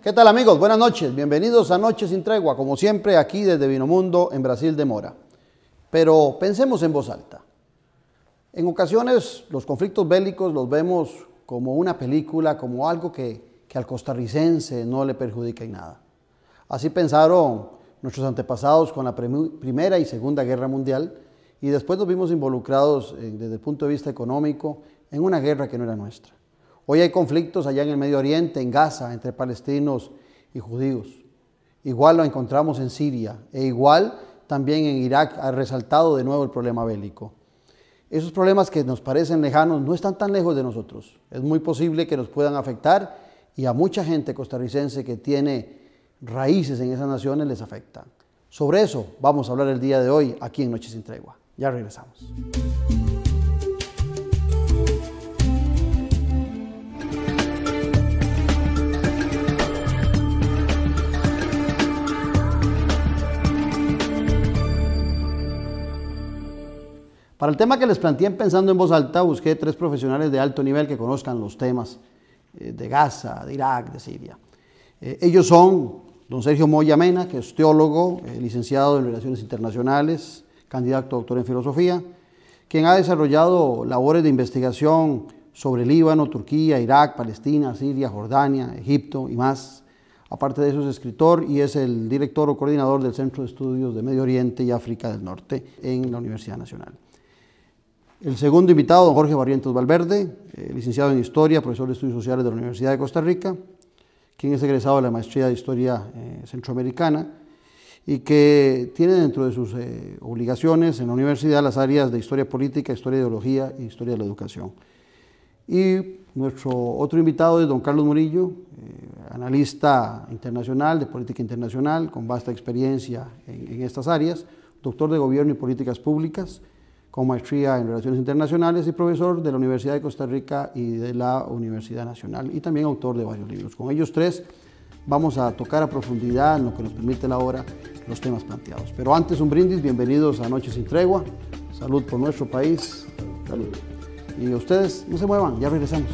¿Qué tal amigos? Buenas noches, bienvenidos a Noches sin Tregua, como siempre aquí desde Vinomundo en Brasil de Mora. Pero pensemos en voz alta. En ocasiones los conflictos bélicos los vemos como una película, como algo que al costarricense no le perjudica en nada. Así pensaron nuestros antepasados con la Primera y Segunda Guerra Mundial y después nos vimos involucrados desde el punto de vista económico en una guerra que no era nuestra. Hoy hay conflictos allá en el Medio Oriente, en Gaza, entre palestinos y judíos. Igual lo encontramos en Siria e igual también en Irak ha resaltado de nuevo el problema bélico. Esos problemas que nos parecen lejanos no están tan lejos de nosotros. Es muy posible que nos puedan afectar y a mucha gente costarricense que tiene raíces en esas naciones les afecta. Sobre eso vamos a hablar el día de hoy aquí en Noches sin Tregua. Ya regresamos. Para el tema que les planteé Pensando en Voz Alta, busqué 3 profesionales de alto nivel que conozcan los temas de Gaza, de Irak, de Siria. Ellos son don Sergio Moya Mena, que es teólogo, licenciado en Relaciones Internacionales, candidato a doctor en Filosofía, quien ha desarrollado labores de investigación sobre Líbano, Turquía, Irak, Palestina, Siria, Jordania, Egipto y más. Aparte de eso es escritor y es el director o coordinador del Centro de Estudios de Medio Oriente y África del Norte en la Universidad Nacional. El segundo invitado, don Jorge Barrientos Valverde, licenciado en Historia, profesor de Estudios Sociales de la Universidad de Costa Rica, quien es egresado de la Maestría de Historia Centroamericana y que tiene dentro de sus obligaciones en la universidad las áreas de Historia Política, Historia de Ideología y Historia de la Educación. Y nuestro otro invitado es don Carlos Murillo, analista internacional, de política internacional, con vasta experiencia en estas áreas, doctor de Gobierno y Políticas Públicas, con maestría en Relaciones Internacionales y profesor de la Universidad de Costa Rica y de la Universidad Nacional y también autor de varios libros. Con ellos 3 vamos a tocar a profundidad, en lo que nos permite la hora, los temas planteados. Pero antes un brindis, bienvenidos a Noches sin Tregua, salud por nuestro país, salud. Y ustedes no se muevan, ya regresamos.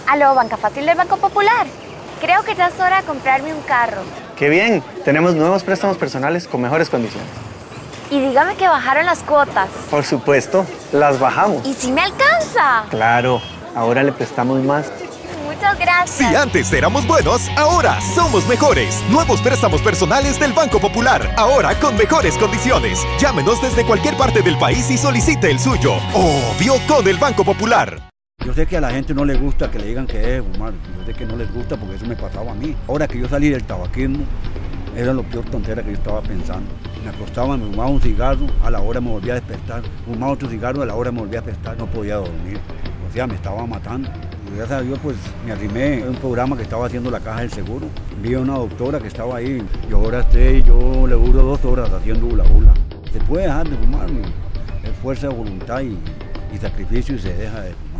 Aló, Banca Fácil del Banco Popular. Creo que ya es hora de comprarme un carro. ¡Qué bien! Tenemos nuevos préstamos personales con mejores condiciones. Y dígame que bajaron las cuotas. Por supuesto, las bajamos. ¿Y si me alcanza? Claro, ahora le prestamos más. Muchas gracias. Si antes éramos buenos, ahora somos mejores. Nuevos préstamos personales del Banco Popular, ahora con mejores condiciones. Llámenos desde cualquier parte del país y solicite el suyo. Obvio con el Banco Popular. Yo sé que a la gente no le gusta que le digan que es fumar, yo sé que no les gusta porque eso me pasaba a mí. Ahora que yo salí del tabaquismo, era lo peor tontera que yo estaba pensando. Me acostaba, me fumaba un cigarro, a la hora me volvía a despertar, fumaba otro cigarro, a la hora me volvía a despertar, no podía dormir. O sea, me estaba matando. Y gracias a Dios pues me arrimé a un programa que estaba haciendo la Caja del Seguro. Vi a una doctora que estaba ahí, y ahora yo le duro 2 horas haciendo hula hula. Se puede dejar de fumar, es fuerza de voluntad y sacrificio y se deja de fumar.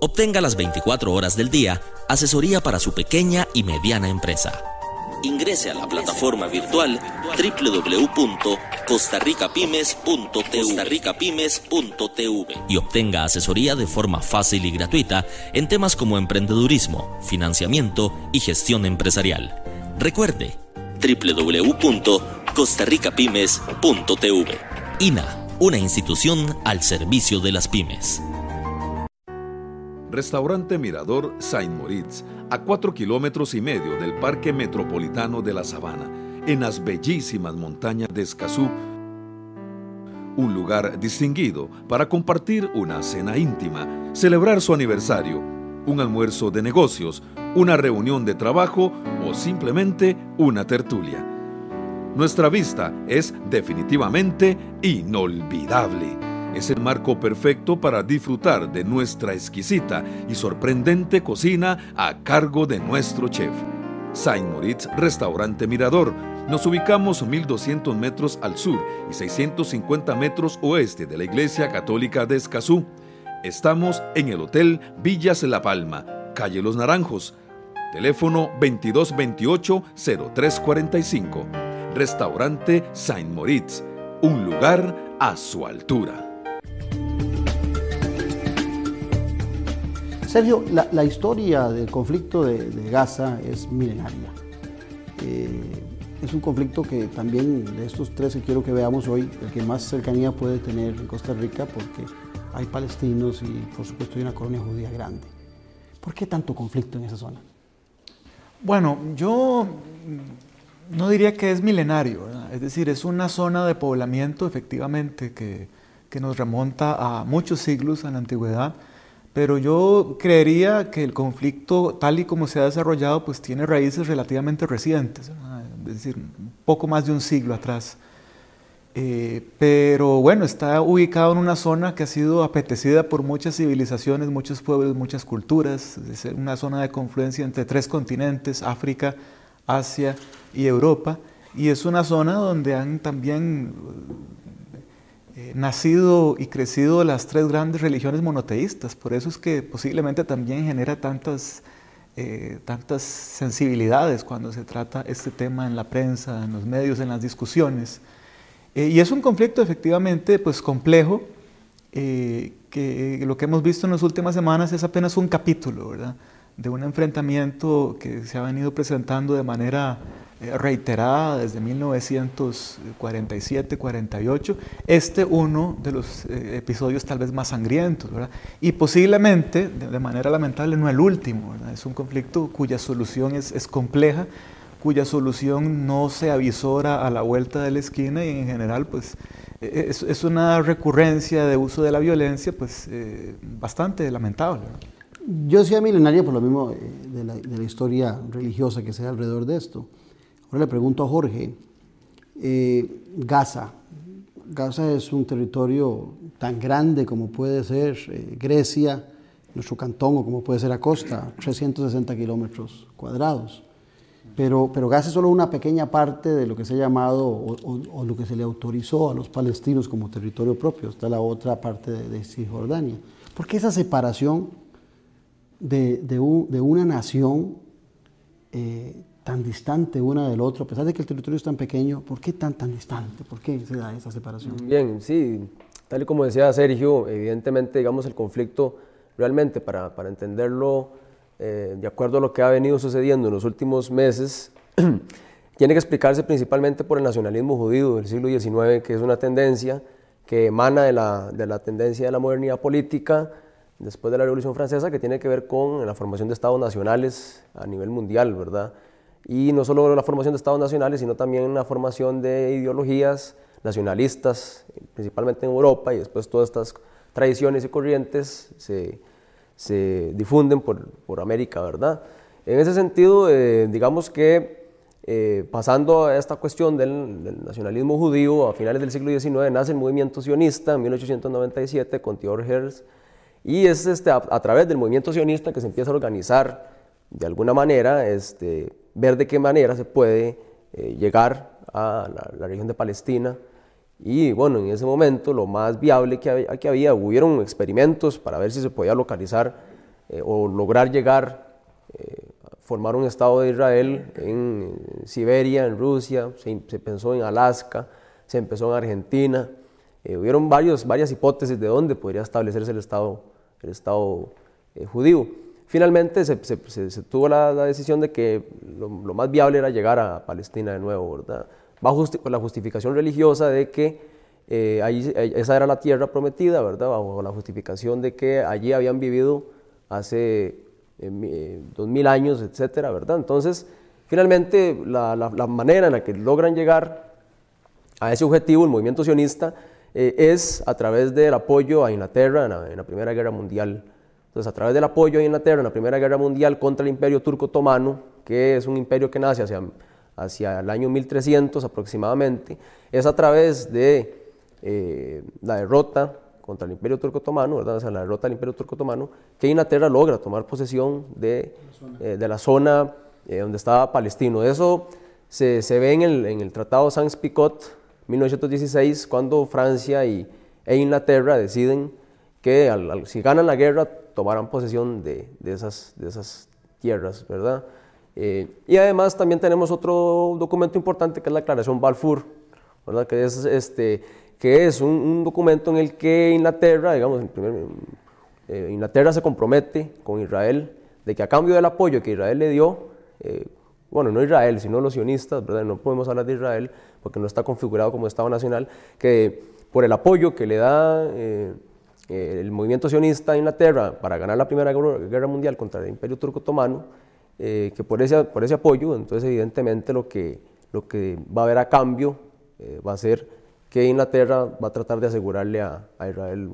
Obtenga las 24 horas del día asesoría para su pequeña y mediana empresa. Ingrese a la plataforma virtual www.costarricapymes.tv y obtenga asesoría de forma fácil y gratuita en temas como emprendedurismo, financiamiento y gestión empresarial. Recuerde, www.costarricapymes.tv. INA, una institución al servicio de las pymes. Restaurante Mirador Saint Moritz, a 4,5 kilómetros del Parque Metropolitano de la Sabana, en las bellísimas montañas de Escazú. Un lugar distinguido para compartir una cena íntima, celebrar su aniversario, un almuerzo de negocios, una reunión de trabajo o simplemente una tertulia. Nuestra vista es definitivamente inolvidable. Es el marco perfecto para disfrutar de nuestra exquisita y sorprendente cocina a cargo de nuestro chef. Saint Moritz Restaurante Mirador. Nos ubicamos 1.200 metros al sur y 650 metros oeste de la Iglesia Católica de Escazú. Estamos en el Hotel Villas La Palma, calle Los Naranjos. Teléfono 2228-0345. Restaurante Saint Moritz, un lugar a su altura. Sergio, la historia del conflicto de Gaza es milenaria. Es un conflicto que también, de estos tres que quiero que veamos hoy, el que más cercanía puede tener en Costa Rica, porque hay palestinos y por supuesto hay una colonia judía grande. ¿Por qué tanto conflicto en esa zona? Bueno, yo no diría que es milenario, ¿verdad? Es decir, es una zona de poblamiento efectivamente que nos remonta a muchos siglos en la antigüedad, pero yo creería que el conflicto tal y como se ha desarrollado pues tiene raíces relativamente recientes, ¿verdad? Es decir, un poco más de un siglo atrás. Pero bueno, está ubicado en una zona que ha sido apetecida por muchas civilizaciones, muchos pueblos, muchas culturas. Es una zona de confluencia entre tres continentes, África, Asia y Europa. Y es una zona donde han también nacido y crecido las tres grandes religiones monoteístas. Por eso es que posiblemente también genera tantas sensibilidades cuando se trata este tema en la prensa, en los medios, en las discusiones. Y es un conflicto efectivamente pues complejo, que lo que hemos visto en las últimas semanas es apenas un capítulo, ¿verdad?, de un enfrentamiento que se ha venido presentando de manera reiterada desde 1947-48, uno de los episodios tal vez más sangrientos, ¿verdad? Y posiblemente, de manera lamentable, no el último, ¿verdad? Es un conflicto cuya solución es compleja, cuya solución no se avisora a la vuelta de la esquina y en general pues es una recurrencia de uso de la violencia pues bastante lamentable, ¿no? Yo decía milenaria por lo mismo de la historia religiosa que se da alrededor de esto. Ahora le pregunto a Jorge, Gaza es un territorio tan grande como puede ser Grecia, nuestro cantón, o como puede ser Acosta, 360 kilómetros cuadrados. Pero Gaza es solo una pequeña parte de lo que se ha llamado o lo que se le autorizó a los palestinos como territorio propio. Está la otra parte de Cisjordania. ¿Por qué esa separación de una nación tan distante una del otro? A pesar de que el territorio es tan pequeño, ¿por qué tan distante? ¿Por qué se da esa separación? Bien, sí, tal y como decía Sergio, evidentemente, digamos, el conflicto realmente para entenderlo de acuerdo a lo que ha venido sucediendo en los últimos meses, tiene que explicarse principalmente por el nacionalismo judío del siglo XIX, que es una tendencia que emana de la tendencia de la modernidad política después de la Revolución Francesa, que tiene que ver con la formación de estados nacionales a nivel mundial, ¿verdad? Y no solo la formación de estados nacionales, sino también la formación de ideologías nacionalistas, principalmente en Europa, y después todas estas tradiciones y corrientes se difunden por América, ¿verdad? En ese sentido, digamos que pasando a esta cuestión del nacionalismo judío, a finales del siglo XIX nace el movimiento sionista en 1897 con Theodor Herzl, y es a través del movimiento sionista que se empieza a organizar de alguna manera, ver de qué manera se puede llegar a la región de Palestina. Y bueno, en ese momento lo más viable que había, hubieron experimentos para ver si se podía localizar o lograr llegar a formar un Estado de Israel en Siberia, en Rusia, se pensó en Alaska, se empezó en Argentina, hubieron varias hipótesis de dónde podría establecerse el Estado judío. Finalmente se tuvo la decisión de que lo más viable era llegar a Palestina de nuevo, ¿verdad?, bajo la justificación religiosa de que esa era la tierra prometida, ¿verdad?, bajo la justificación de que allí habían vivido hace 2000 años, etcétera, ¿verdad? Entonces, finalmente, la manera en la que logran llegar a ese objetivo, el movimiento sionista, es a través del apoyo a Inglaterra en la Primera Guerra Mundial. Entonces, a través del apoyo a Inglaterra en la Primera Guerra Mundial contra el Imperio Turco Otomano, que es un imperio que nace hacia el año 1300 aproximadamente, es a través de la derrota contra el Imperio Turco Otomano, ¿verdad?, o sea, la derrota del Imperio Turco Otomano, que Inglaterra logra tomar posesión de la zona donde estaba Palestino. Eso se ve en el Tratado Sykes-Picot, 1916, cuando Francia e Inglaterra deciden que si ganan la guerra tomarán posesión de esas tierras, ¿verdad? Y además también tenemos otro documento importante que es la Declaración Balfour, ¿verdad? Que es un documento en el que Inglaterra, digamos, Inglaterra se compromete con Israel de que a cambio del apoyo que Israel le dio, bueno, no Israel, sino los sionistas, ¿verdad? No podemos hablar de Israel porque no está configurado como Estado nacional, que por el apoyo que le da el movimiento sionista a Inglaterra para ganar la Primera Guerra Mundial contra el Imperio Turco Otomano, que por ese apoyo, entonces evidentemente lo que va a haber a cambio va a ser que Inglaterra va a tratar de asegurarle a Israel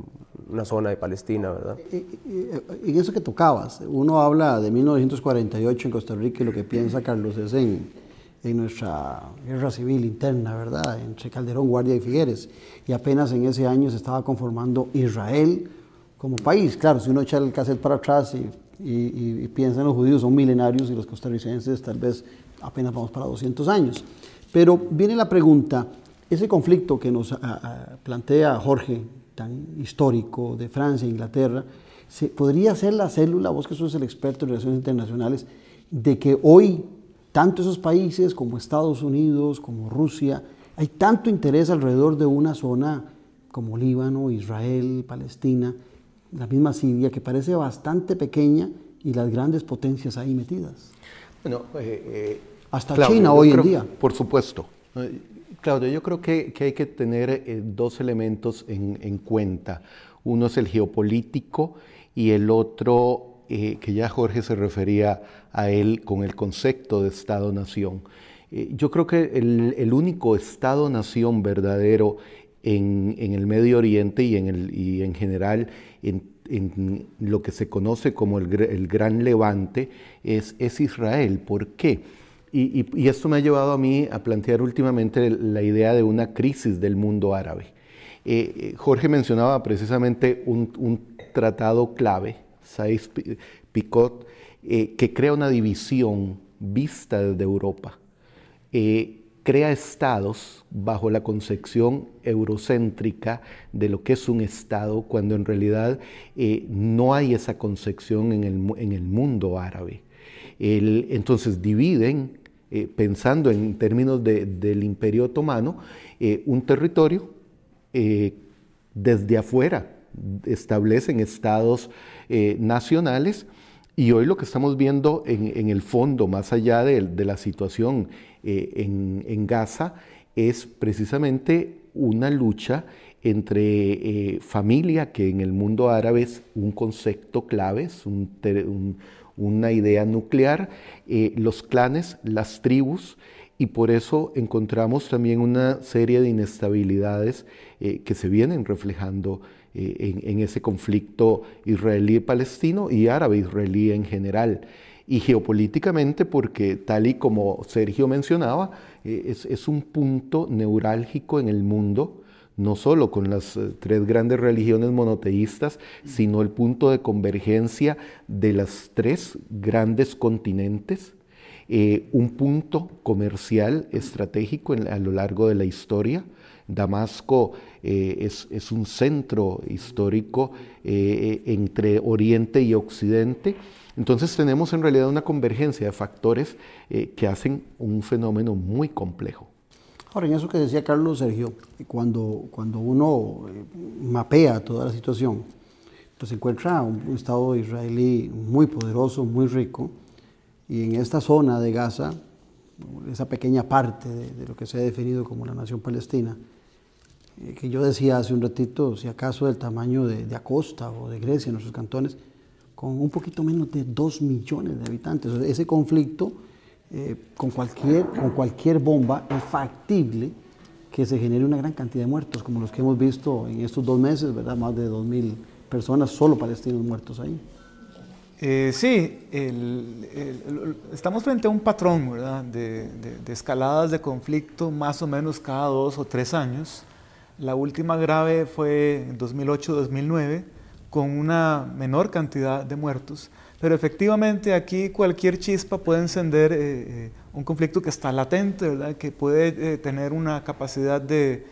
una zona de Palestina, ¿verdad? En eso que tocabas, uno habla de 1948 en Costa Rica y lo que piensa Carlos es en nuestra guerra civil interna, ¿verdad? Entre Calderón, Guardia y Figueres. Y apenas en ese año se estaba conformando Israel como país. Claro, si uno echa el cassette para atrás y piensa en los judíos, son milenarios y los costarricenses tal vez apenas vamos para 200 años. Pero viene la pregunta, ese conflicto que nos plantea Jorge, tan histórico, de Francia e Inglaterra, ¿podría ser la célula, vos que sos el experto en relaciones internacionales, de que hoy tanto esos países como Estados Unidos, como Rusia, hay tanto interés alrededor de una zona como Líbano, Israel, Palestina, la misma Siria, que parece bastante pequeña y las grandes potencias ahí metidas? Bueno, hasta Claudio, China hoy en día. Por supuesto. Claudio, yo creo que hay que tener dos elementos en cuenta. Uno es el geopolítico y el otro, que ya Jorge se refería a él con el concepto de Estado-Nación. Yo creo que el único Estado-Nación verdadero en el Medio Oriente y en general en lo que se conoce como el Gran Levante es Israel. ¿Por qué? Y esto me ha llevado a mí a plantear últimamente la idea de una crisis del mundo árabe. Jorge mencionaba precisamente un tratado clave, Sykes-Picot, que crea una división vista desde Europa. Crea estados bajo la concepción eurocéntrica de lo que es un estado, cuando en realidad no hay esa concepción en el mundo árabe. Entonces dividen, pensando en términos del Imperio Otomano, un territorio desde afuera, establecen estados nacionales, y hoy lo que estamos viendo en el fondo, más allá de la situación en Gaza, es precisamente una lucha entre familia, que en el mundo árabe es un concepto clave, es una idea nuclear, los clanes, las tribus, y por eso encontramos también una serie de inestabilidades que se vienen reflejando en ese conflicto israelí-palestino y árabe-israelí en general. Y geopolíticamente, porque tal y como Sergio mencionaba, es un punto neurálgico en el mundo, no solo con las tres grandes religiones monoteístas, sino el punto de convergencia de las tres grandes continentes, un punto comercial estratégico a lo largo de la historia. Damasco es un centro histórico entre Oriente y Occidente. Entonces tenemos en realidad una convergencia de factores que hacen un fenómeno muy complejo. Ahora, en eso que decía Carlos, Sergio, cuando uno mapea toda la situación, pues se encuentra un Estado israelí muy poderoso, muy rico, y en esta zona de Gaza, esa pequeña parte de lo que se ha definido como la nación palestina, que yo decía hace un ratito, si acaso del tamaño de Acosta o de Grecia, en nuestros cantones, con un poquito menos de 2 millones de habitantes. O sea, ese conflicto, con cualquier bomba, es factible que se genere una gran cantidad de muertos, como los que hemos visto en estos 2 meses, ¿verdad? Más de 2.000 personas, solo palestinos muertos ahí. Sí, estamos frente a un patrón, ¿verdad? de escaladas de conflicto más o menos cada 2 o 3 años. La última grave fue en 2008-2009, con una menor cantidad de muertos, pero efectivamente aquí cualquier chispa puede encender un conflicto que está latente, ¿verdad? Que puede tener una capacidad de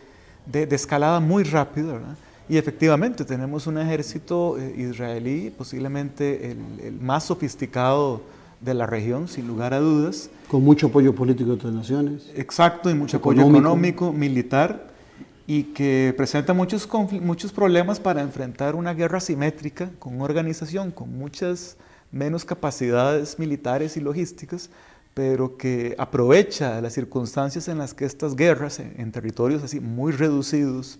escalada muy rápida, ¿verdad? Y efectivamente tenemos un ejército israelí, posiblemente el más sofisticado de la región, sin lugar a dudas. Con mucho apoyo político de otras naciones. Exacto, y mucho apoyo económico, militar, y que presenta muchos problemas para enfrentar una guerra asimétrica con una organización con muchas menos capacidades militares y logísticas, pero que aprovecha las circunstancias en las que estas guerras en territorios así muy reducidos,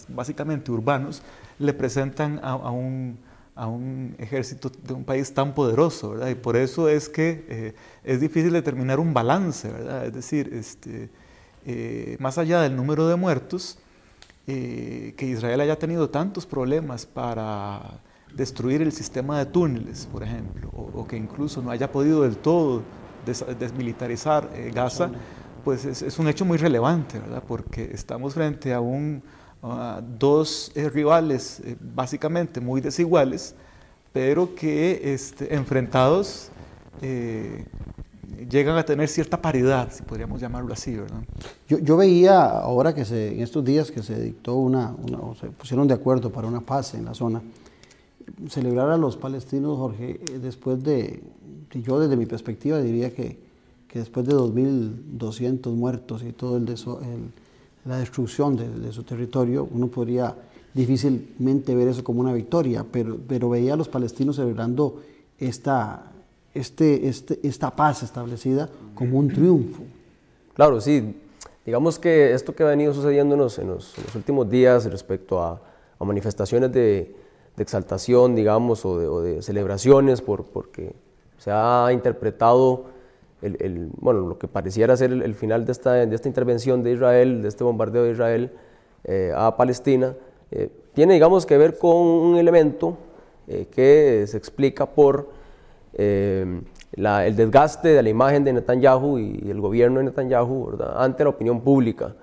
básicamente urbanos, le presentan a un ejército de un país tan poderoso, ¿verdad? Y por eso es que es difícil determinar un balance, ¿verdad? Es decir, más allá del número de muertos, que Israel haya tenido tantos problemas para destruir el sistema de túneles, por ejemplo, o que incluso no haya podido del todo desmilitarizar Gaza, pues es un hecho muy relevante, ¿verdad? Porque estamos frente a dos rivales básicamente muy desiguales, pero que enfrentados llegan a tener cierta paridad, si podríamos llamarlo así, ¿verdad? Yo veía ahora que en estos días que se dictó o se pusieron de acuerdo para una paz en la zona, celebrar a los palestinos, Jorge, después yo desde mi perspectiva diría que después de 2.200 muertos y todo la destrucción de su territorio, uno podría difícilmente ver eso como una victoria, pero veía a los palestinos celebrando esta paz establecida como un triunfo. Claro, sí. Digamos que esto que ha venido sucediéndonos en los últimos días respecto a manifestaciones de exaltación, digamos, o de celebraciones, porque se ha interpretado lo que pareciera ser el final de esta intervención de Israel, de este bombardeo de Israel a Palestina, tiene, digamos, que ver con un elemento que se explica por el desgaste de la imagen de Netanyahu y el gobierno de Netanyahu, ¿verdad?, ante la opinión pública.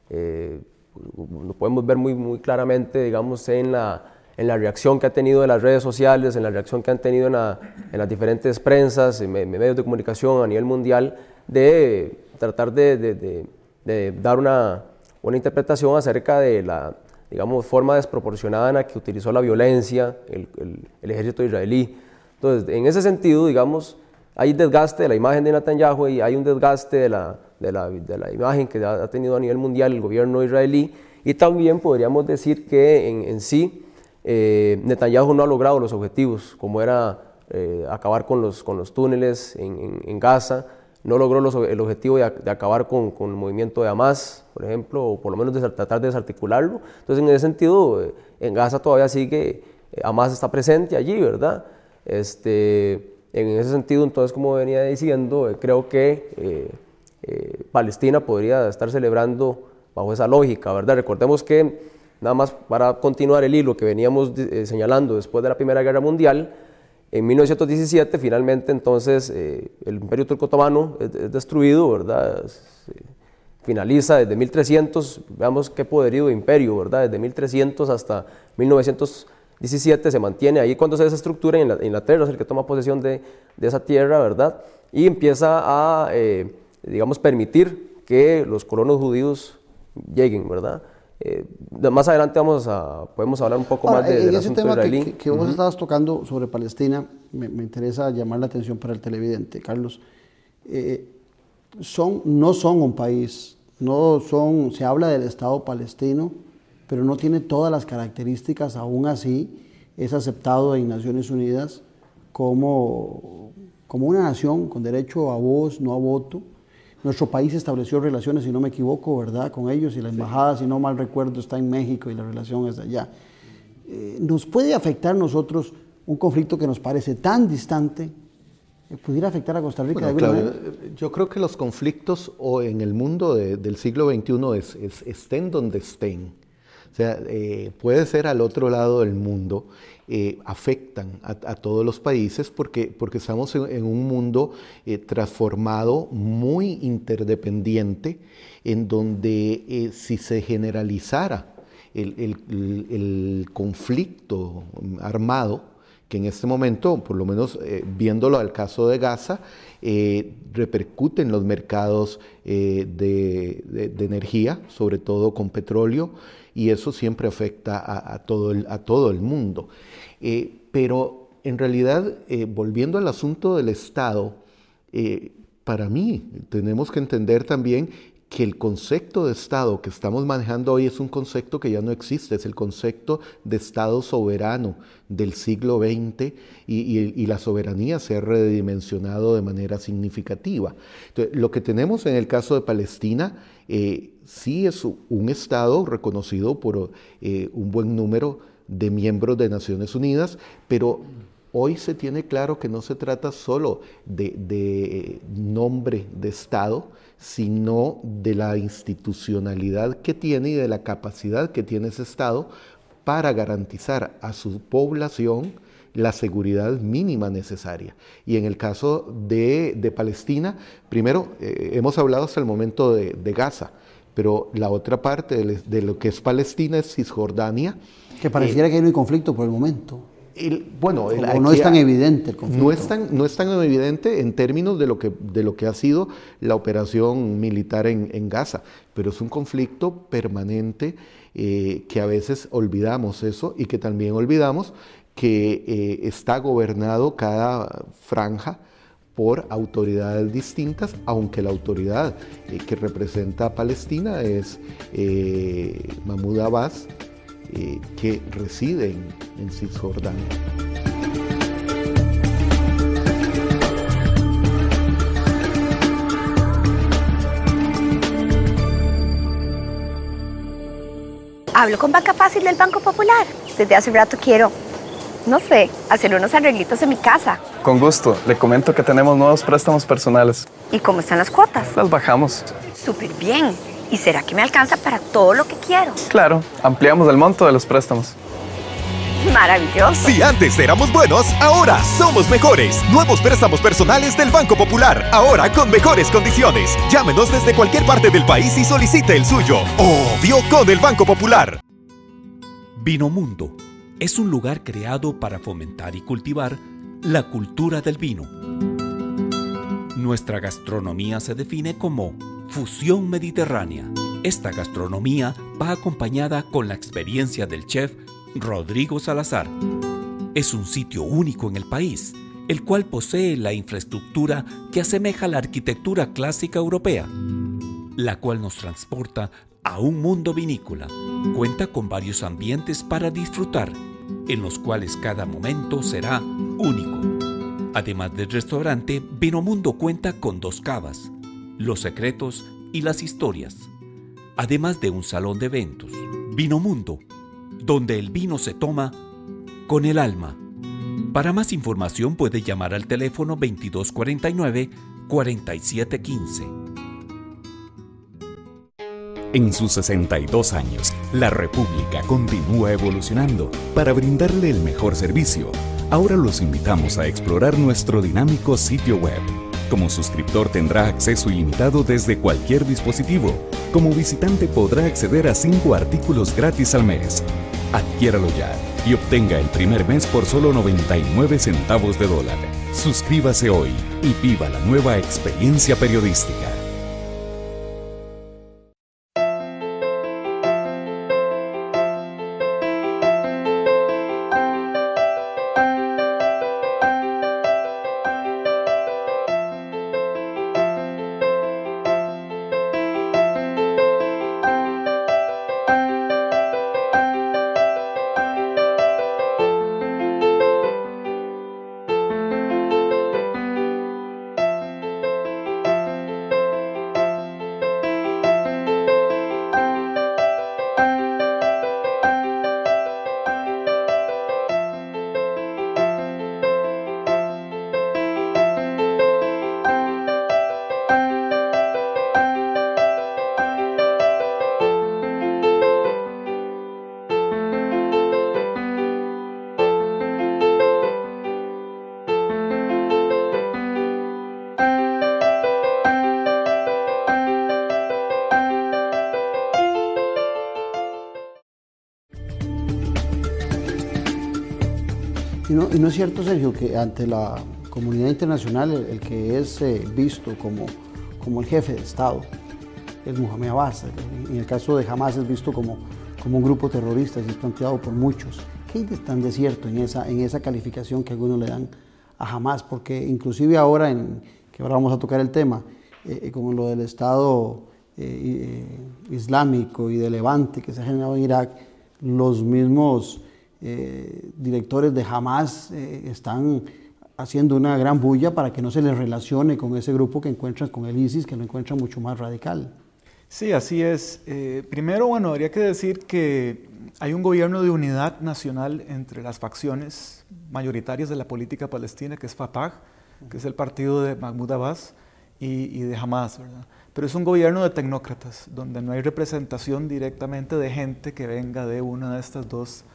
Lo podemos ver muy claramente, digamos, en la reacción que ha tenido de las redes sociales, en la reacción que han tenido en las diferentes prensas, en medios de comunicación a nivel mundial, de tratar de dar una interpretación acerca de la, digamos, forma desproporcionada en la que utilizó la violencia el ejército israelí. Entonces, en ese sentido, digamos, hay desgaste de la imagen de Netanyahu y hay un desgaste de la imagen que ha tenido a nivel mundial el gobierno israelí, y también podríamos decir que en sí Netanyahu no ha logrado los objetivos, como era acabar con los túneles en Gaza, no logró el objetivo de acabar con el movimiento de Hamas, por ejemplo, o por lo menos tratar de desarticularlo. Entonces, en ese sentido, en Gaza todavía sigue, Hamas está presente allí, ¿verdad? En ese sentido, entonces, como venía diciendo, creo que Palestina podría estar celebrando bajo esa lógica, ¿verdad? Recordemos que, nada más para continuar el hilo que veníamos señalando después de la Primera Guerra Mundial, en 1917 finalmente entonces el Imperio Turco Otomano es destruido, ¿verdad? Finaliza desde 1300, veamos qué poderío de imperio, ¿verdad? Desde 1300 hasta 1917 se mantiene ahí. Cuando se desestructura, Inglaterra es el que toma posesión de esa tierra, ¿verdad? Y empieza a, digamos, permitir que los colonos judíos lleguen, ¿verdad? Más adelante podemos hablar un poco más del asunto israelí. Tema que vos estabas tocando sobre Palestina, me interesa llamar la atención para el televidente, Carlos. No son un país, se habla del Estado palestino, pero no tiene todas las características. Aún así es aceptado en Naciones Unidas como una nación con derecho a voz, no a voto. Nuestro país estableció relaciones, si no me equivoco, ¿verdad?, con ellos, y la embajada, si no mal recuerdo, está en México y la relación es de allá. ¿Nos puede afectar a nosotros un conflicto que nos parece tan distante? ¿Pudiera afectar a Costa Rica de alguna manera? Yo creo que los conflictos en el mundo del siglo XXI estén donde estén. O sea, puede ser al otro lado del mundo, afectan a todos los países porque estamos en un mundo transformado, muy interdependiente, en donde si se generalizara el conflicto armado, que en este momento, por lo menos viéndolo al caso de Gaza, repercute en los mercados de energía, sobre todo con petróleo, y eso siempre afecta a todo el mundo. Pero En realidad, volviendo al asunto del Estado, para mí tenemos que entender también que el concepto de Estado que estamos manejando hoy es un concepto que ya no existe, es el concepto de Estado soberano del siglo XX y la soberanía se ha redimensionado de manera significativa. Entonces, lo que tenemos en el caso de Palestina sí es un Estado reconocido por un buen número de miembros de Naciones Unidas, pero hoy se tiene claro que no se trata solo de nombre de Estado, sino de la institucionalidad que tiene y de la capacidad que tiene ese Estado para garantizar a su población la seguridad mínima necesaria. Y en el caso de Palestina, primero, hemos hablado hasta el momento de Gaza, pero la otra parte de lo que es Palestina es Cisjordania. Que pareciera que no hay conflicto por el momento. No es tan evidente el conflicto. No es tan evidente en términos de lo que ha sido la operación militar en Gaza, pero es un conflicto permanente que a veces olvidamos eso y que también olvidamos que está gobernado cada franja por autoridades distintas, aunque la autoridad que representa a Palestina es Mahmoud Abbas, que residen en Cisjordania. Hablo con Banca Fácil del Banco Popular. Desde hace rato quiero, no sé, hacer unos arreglitos en mi casa. Con gusto. Le comento que tenemos nuevos préstamos personales. ¿Y cómo están las cuotas? Las bajamos. Súper bien. ¿Y será que me alcanza para todo lo que quiero? Claro, ampliamos el monto de los préstamos. Maravilloso. Si antes éramos buenos, ahora somos mejores. Nuevos préstamos personales del Banco Popular, ahora con mejores condiciones. Llámenos desde cualquier parte del país y solicite el suyo. Obvio con el Banco Popular. Vinomundo es un lugar creado para fomentar y cultivar la cultura del vino. Nuestra gastronomía se define como fusión mediterránea. Esta gastronomía va acompañada con la experiencia del chef Rodrigo Salazar. Es un sitio único en el país, el cual posee la infraestructura que asemeja la arquitectura clásica europea, la cual nos transporta a un mundo vinícola. Cuenta con varios ambientes para disfrutar, en los cuales cada momento será único. Además del restaurante, Vinomundo cuenta con 2 cavas, Los Secretos y Las Historias, además de un salón de eventos. Vinomundo, donde el vino se toma con el alma. Para más información puede llamar al teléfono 2249-4715. En sus 62 años, la República continúa evolucionando para brindarle el mejor servicio. Ahora los invitamos a explorar nuestro dinámico sitio web. Como suscriptor tendrá acceso ilimitado desde cualquier dispositivo. Como visitante podrá acceder a 5 artículos gratis al mes. Adquiéralo ya y obtenga el primer mes por solo 99 centavos de dólar. Suscríbase hoy y viva la nueva experiencia periodística. Y no es cierto, Sergio, que ante la comunidad internacional el que es visto como el jefe de Estado es Mohamed Abbas. En el caso de Hamas es visto como un grupo terrorista, así es planteado por muchos. ¿Qué hay tan de cierto en esa calificación que algunos le dan a Hamas? Porque inclusive ahora, que ahora vamos a tocar el tema, con lo del Estado Islámico y de Levante que se ha generado en Irak, los mismos directores de Hamas están haciendo una gran bulla para que no se les relacione con ese grupo que encuentran con el ISIS, que lo encuentran mucho más radical. Sí, así es. Primero, bueno, habría que decir que hay un gobierno de unidad nacional entre las facciones mayoritarias de la política palestina, que es Fatah, que es el partido de Mahmoud Abbas, y de Hamas, ¿verdad? Pero es un gobierno de tecnócratas, donde no hay representación directamente de gente que venga de una de estas dos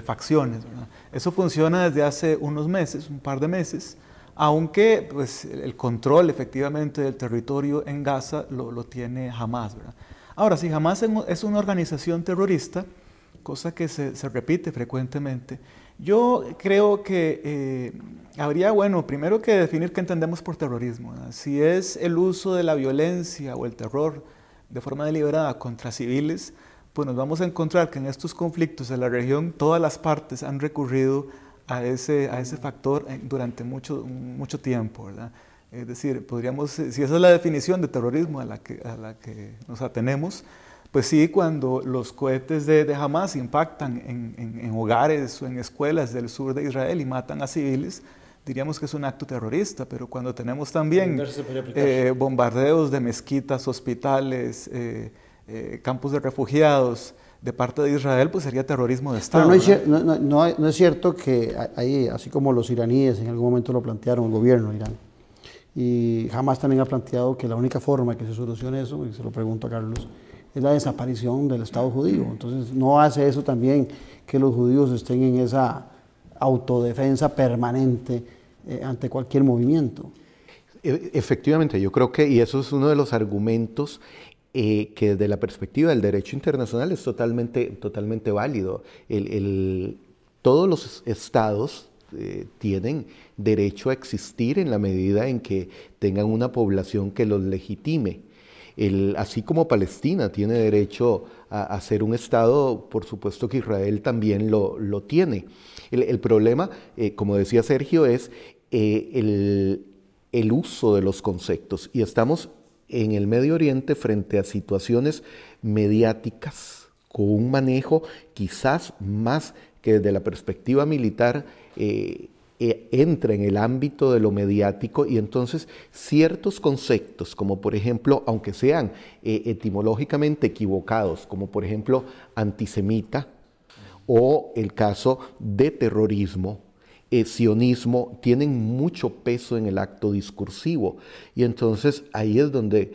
facciones, ¿verdad? Eso funciona desde hace unos meses, un par de meses, aunque pues, el control efectivamente del territorio en Gaza lo tiene Hamas, ¿verdad? Ahora, si Hamas es una organización terrorista, cosa que se repite frecuentemente, yo creo que habría, bueno, primero que definir qué entendemos por terrorismo, ¿verdad? Si es el uso de la violencia o el terror de forma deliberada contra civiles, pues nos vamos a encontrar que en estos conflictos en la región todas las partes han recurrido a ese factor durante mucho tiempo, ¿verdad? Es decir, podríamos, si esa es la definición de terrorismo a la que nos atenemos, pues sí, cuando los cohetes de Hamas impactan en hogares o en escuelas del sur de Israel y matan a civiles, diríamos que es un acto terrorista, pero cuando tenemos también bombardeos de mezquitas, hospitales, campos de refugiados de parte de Israel, pues sería terrorismo de Estado. Pero no es cierto que hay, así como los iraníes en algún momento lo plantearon, el gobierno de Irán, y Hamas también ha planteado que la única forma que se solucione eso, y se lo pregunto a Carlos, es la desaparición del Estado judío. Entonces, ¿no hace eso también que los judíos estén en esa autodefensa permanente ante cualquier movimiento? Efectivamente, yo creo que, y eso es uno de los argumentos que desde la perspectiva del derecho internacional es totalmente válido. Todos los estados tienen derecho a existir en la medida en que tengan una población que los legitime. Así como Palestina tiene derecho a ser un Estado, por supuesto que Israel también lo tiene. El problema, como decía Sergio, es el uso de los conceptos. Y estamos en el Medio Oriente frente a situaciones mediáticas, con un manejo quizás más que desde la perspectiva militar, entra en el ámbito de lo mediático, y entonces ciertos conceptos, como por ejemplo, aunque sean etimológicamente equivocados, como por ejemplo antisemita, o el caso de terrorismo, sionismo, tienen mucho peso en el acto discursivo, y entonces ahí es donde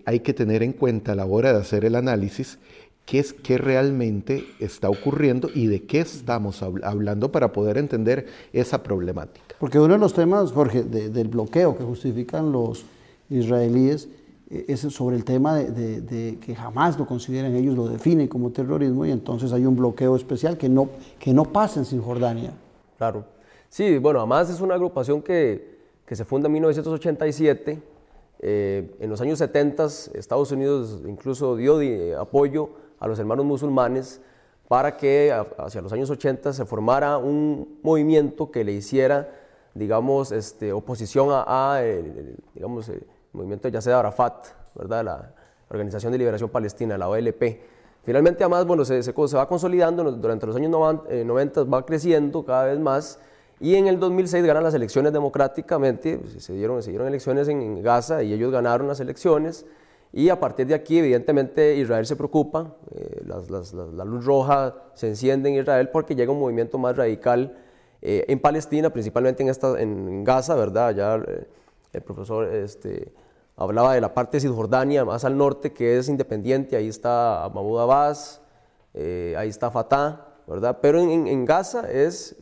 hay que tener en cuenta a la hora de hacer el análisis qué realmente está ocurriendo y de qué estamos hablando para poder entender esa problemática. Porque uno de los temas, Jorge, del bloqueo que justifican los israelíes es sobre el tema de que jamás lo consideran, ellos lo definen como terrorismo, y entonces hay un bloqueo especial que no pasa en Cisjordania. Claro. Sí, bueno, Hamas es una agrupación que se funda en 1987. En los años 70 Estados Unidos incluso dio apoyo a los hermanos musulmanes para que hacia los años 80 se formara un movimiento que le hiciera, digamos, oposición digamos, el movimiento de Yasser Arafat, ¿verdad? La Organización de Liberación Palestina, la OLP. Finalmente, además, bueno, se va consolidando durante los años 90, va creciendo cada vez más, y en el 2006 ganan las elecciones democráticamente, se dieron elecciones en Gaza y ellos ganaron las elecciones. Y a partir de aquí, evidentemente, Israel se preocupa, la luz roja se enciende en Israel porque llega un movimiento más radical en Palestina, principalmente en Gaza, ¿verdad? Ya el profesor hablaba de la parte de Cisjordania, más al norte, que es independiente, ahí está Mahmoud Abbas, ahí está Fatah, ¿verdad? Pero en Gaza es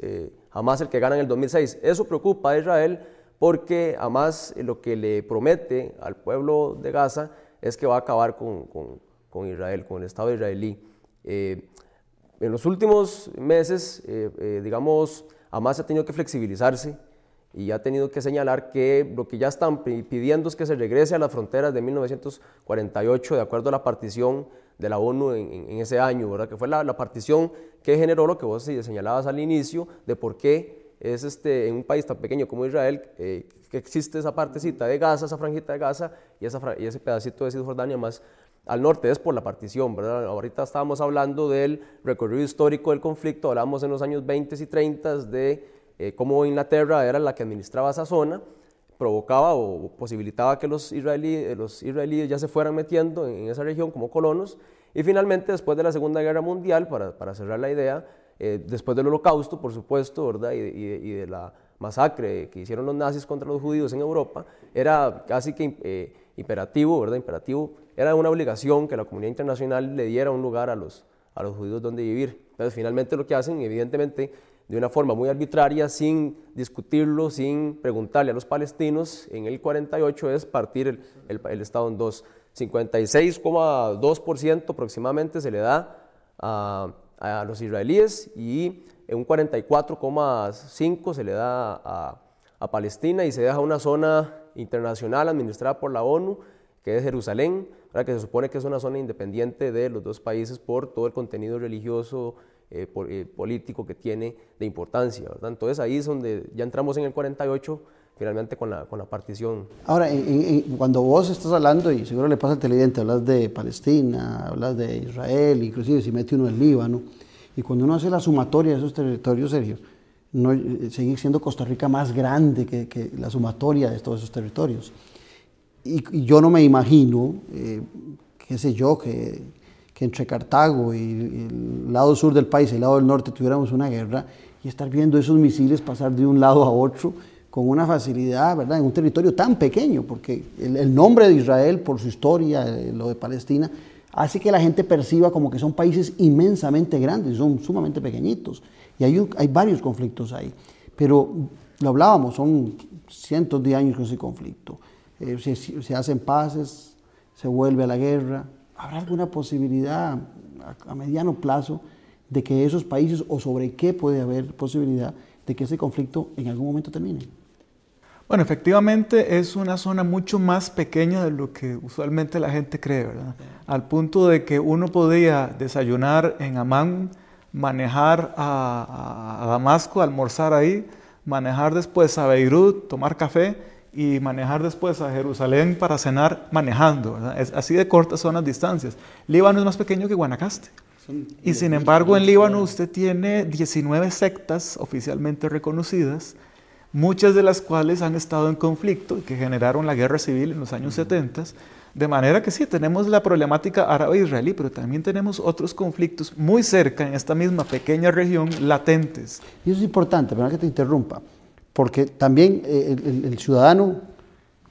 Hamas el que gana en el 2006. Eso preocupa a Israel porque Hamas lo que le promete al pueblo de Gaza es que va a acabar con Israel, con el Estado israelí. En los últimos meses, digamos, Hamas ha tenido que flexibilizarse y ha tenido que señalar que lo que ya están pidiendo es que se regrese a las fronteras de 1948, de acuerdo a la partición de la ONU en ese año, ¿verdad? Que fue la partición que generó lo que vos señalabas al inicio, de por qué es en un país tan pequeño como Israel que existe esa partecita de Gaza, esa franjita de Gaza y ese pedacito de Cisjordania más al norte, es por la partición, ¿verdad? Ahorita estábamos hablando del recorrido histórico del conflicto, hablamos en los años 20 y 30 de cómo Inglaterra era la que administraba esa zona, provocaba o posibilitaba que los israelíes ya se fueran metiendo en esa región como colonos, y finalmente después de la Segunda Guerra Mundial, para cerrar la idea, después del Holocausto, por supuesto, ¿verdad? Y de la masacre que hicieron los nazis contra los judíos en Europa, era casi que imperativo, ¿verdad? Era una obligación que la comunidad internacional le diera un lugar a los judíos donde vivir. Entonces, finalmente lo que hacen, evidentemente, de una forma muy arbitraria, sin discutirlo, sin preguntarle a los palestinos, en el 48 es partir el Estado en dos. 56,2% aproximadamente se le da a los israelíes y un 44,5% se le da a Palestina, y se deja una zona internacional administrada por la ONU, que es Jerusalén, ¿verdad? Que se supone que es una zona independiente de los dos países por todo el contenido religioso, político que tiene de importancia, ¿verdad? Entonces ahí es donde ya entramos en el 48, finalmente con la partición. Ahora, cuando vos estás hablando, y seguro le pasa al televidente, hablas de Palestina, hablas de Israel, inclusive si mete uno el Líbano, y cuando uno hace la sumatoria de esos territorios, Sergio, sigue siendo Costa Rica más grande que la sumatoria de todos esos territorios. Y yo no me imagino, qué sé yo, que entre Cartago y el lado sur del país y el lado del norte tuviéramos una guerra y estar viendo esos misiles pasar de un lado a otro con una facilidad, ¿verdad?, en un territorio tan pequeño, porque el nombre de Israel, por su historia, lo de Palestina, hace que la gente perciba como que son países inmensamente grandes, son sumamente pequeñitos, y hay varios conflictos ahí. Pero lo hablábamos, son cientos de años con ese conflicto. Se hacen paces, se vuelve a la guerra. ¿Habrá alguna posibilidad a mediano plazo de que esos países, o sobre qué puede haber posibilidad de que ese conflicto en algún momento termine? Bueno, efectivamente es una zona mucho más pequeña de lo que usualmente la gente cree, ¿verdad? Al punto de que uno podía desayunar en Amán, manejar a Damasco, almorzar ahí, manejar después a Beirut, tomar café, y manejar después a Jerusalén para cenar manejando, ¿verdad? Es así de cortas son las distancias. Líbano es más pequeño que Guanacaste. Y sin embargo en Líbano usted tiene 19 sectas oficialmente reconocidas, muchas de las cuales han estado en conflicto y que generaron la guerra civil en los años 70, de manera que sí, tenemos la problemática árabe-israelí, pero también tenemos otros conflictos muy cerca en esta misma pequeña región latentes. Y eso es importante, perdón que te interrumpa, porque también el ciudadano,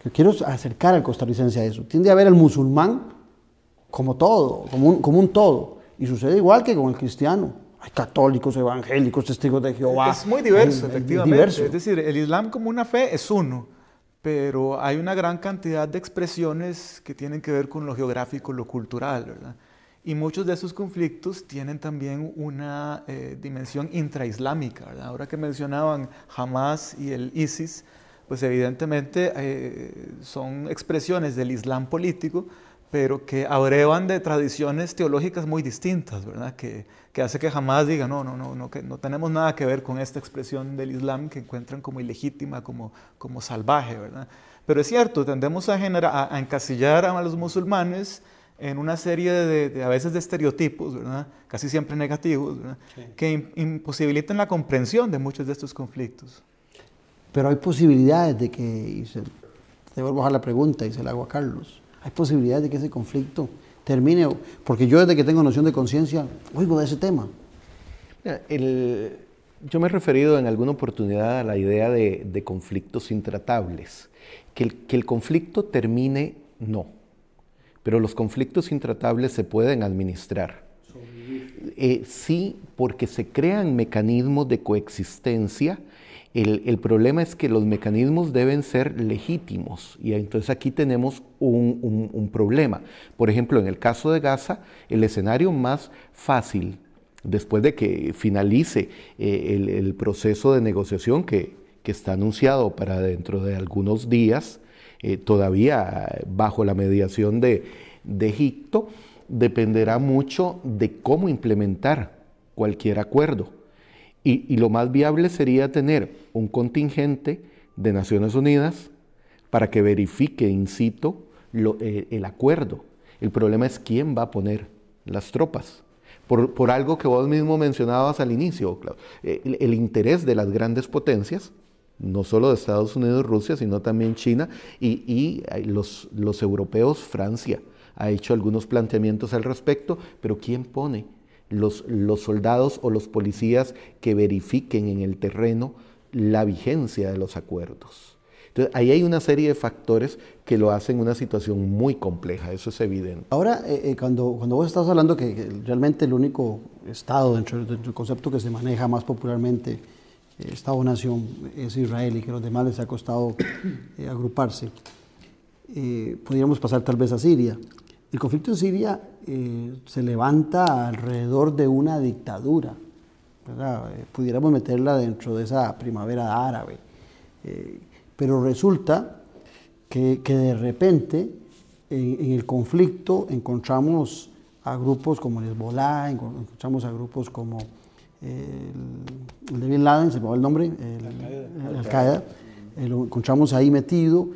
que quiero acercar al costarricense a eso, tiende a ver al musulmán como todo, como un todo, y sucede igual que con el cristiano. Hay católicos, evangélicos, testigos de Jehová. Es muy diverso, efectivamente. Diverso. Es decir, el Islam como una fe es uno, pero hay una gran cantidad de expresiones que tienen que ver con lo geográfico, lo cultural, ¿verdad? Y muchos de esos conflictos tienen también una dimensión intraislámica, ¿verdad? Ahora que mencionaban Hamas y el ISIS, pues evidentemente son expresiones del Islam político, pero que abrevan de tradiciones teológicas muy distintas, ¿verdad? Que hace que Hamas diga, que no tenemos nada que ver con esta expresión del Islam que encuentran como ilegítima, como salvaje, ¿verdad? Pero es cierto, tendemos a encasillar a los musulmanes en una serie a veces de estereotipos, ¿verdad?, casi siempre negativos, ¿verdad?, sí, que imposibilitan la comprensión de muchos de estos conflictos. Pero hay posibilidades de que, te vuelvo a dejar la pregunta y se la hago a Carlos, hay posibilidades de que ese conflicto termine, porque yo desde que tengo noción de conciencia oigo de ese tema. Yo me he referido en alguna oportunidad a la idea de conflictos intratables, que el conflicto termine, no. Pero los conflictos intratables se pueden administrar. Sí, porque se crean mecanismos de coexistencia. El problema es que los mecanismos deben ser legítimos, y entonces aquí tenemos un problema. Por ejemplo, en el caso de Gaza, el escenario más fácil, después de que finalice el proceso de negociación, que que está anunciado para dentro de algunos días, todavía bajo la mediación de Egipto, dependerá mucho de cómo implementar cualquier acuerdo. Y lo más viable sería tener un contingente de Naciones Unidas para que verifique in situ el acuerdo. El problema es quién va a poner las tropas. Por algo que vos mismo mencionabas al inicio, Claudio, el interés de las grandes potencias, no solo de Estados Unidos y Rusia, sino también China y los europeos. Francia ha hecho algunos planteamientos al respecto, pero ¿quién pone los soldados o los policías que verifiquen en el terreno la vigencia de los acuerdos? Entonces, ahí hay una serie de factores que lo hacen una situación muy compleja, eso es evidente. Ahora, cuando vos estás hablando que realmente el único Estado dentro del concepto que se maneja más popularmente, Estado-nación, es Israel, y que a los demás les ha costado agruparse, podríamos pasar tal vez a Siria. El conflicto en Siria se levanta alrededor de una dictadura, ¿verdad? Pudiéramos meterla dentro de esa primavera árabe, pero resulta que de repente en el conflicto encontramos a grupos como el Hezbollah, encontramos a grupos como el de Bin Laden, se me va el nombre, Al-Qaeda, lo encontramos ahí metido.